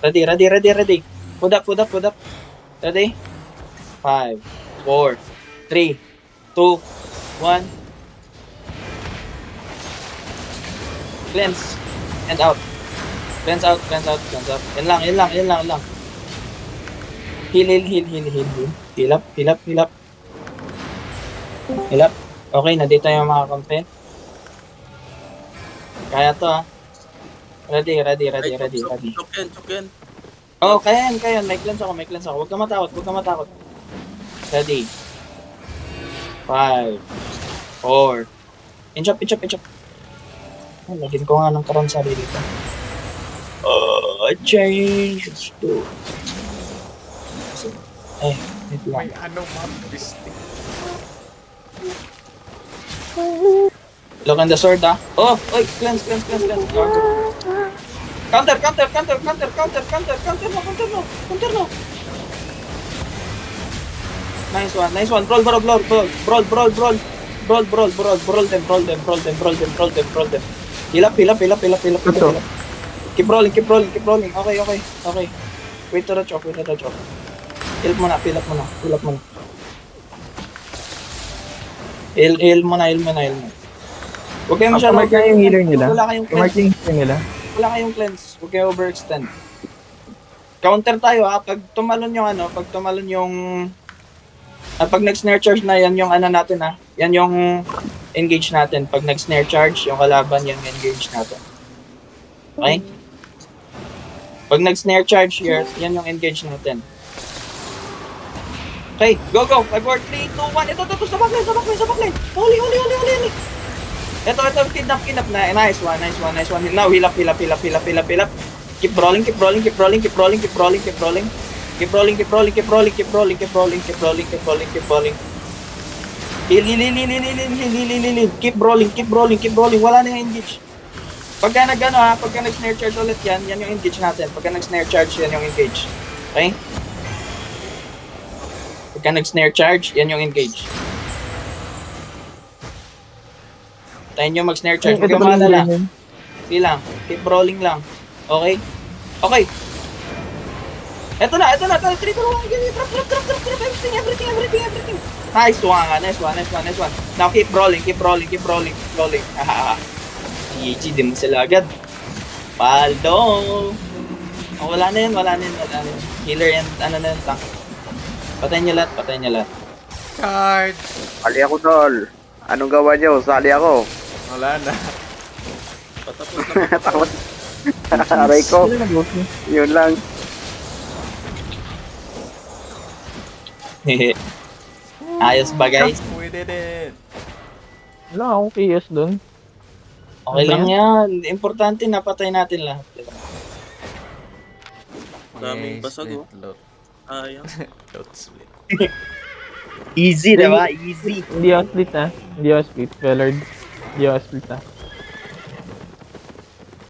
Ready. Put up. Ready? 5, 4, 3, 2, 1. Cleanse. And out. Cleanse out. Yan lang. Heal. Heal up. Okay, nandito yung mga kampe. Kaya to ah. Ready. Chok yan. Oh, kaya yan. May cleanse ako. Huwag ka matakot. Ready. 5, 4. Inch up. Oh, lagyan ko nga ng karon sarili dito. Change to... wait lang. May ano map bistik. Look on the sword ah. Oh, oy, cleanse. Counter no. Nice one. Brawl them. Heal up. Keep rolling. Okay. Wait to the chop. Heal mo na. Heal mo na. Huwag kayo masyadong... Mark na yung healer nila. Wala kayong Mark cleanse. yung healer nila. Wala kayong cleanse. Huwag kayo overextend. Counter tayo ha. Pag tumalon yung pag nag-snare charge na, yan yung ano natin ha. Yan yung engage natin. Pag nag-snare charge, yung kalaban, yung engage natin. Okay? Pag nag-snare charge here, yan yung engage natin. Okay, go! 5, 4, 3, 2, 1. Ito, sa backline. Huli. Ito, kidnap na. Nice one. Now, heal up. Keep rolling. Keep rolling. Keep rolling. Heal. Keep rolling. Wala na yung engage. Pagka nag-snare charge ulit yan yung engage natin. Pagka nag-snare charge, yan yung engage. Okay? Pagka nag-snare charge, yan yung engage. Tayo nyo mag-snare charge. Huwag yung malala. Sige lang. Keep rolling lang. Okay? Eto na. 3, 2, 1. Drop. Everything. Nice one. Now keep rolling. GG, di mo sila agad. Paldo. Oh, wala na yun. Healer and tank. Patayin nyo lahat. Card. Sali ako, tol. Anong gawa nyo? Sali ako. Wala na. Patapos na. Tapos, aray ko. Yun lang. Ayos ba guys? We did it. Wala akong PS dun. Okay lang yan. Importante napatay natin lahat. Daming Yes, basag oh. Loot. Ayang. Loot split. Easy, diba? Easy. Hindi ako split. Bellard. Hindi ako split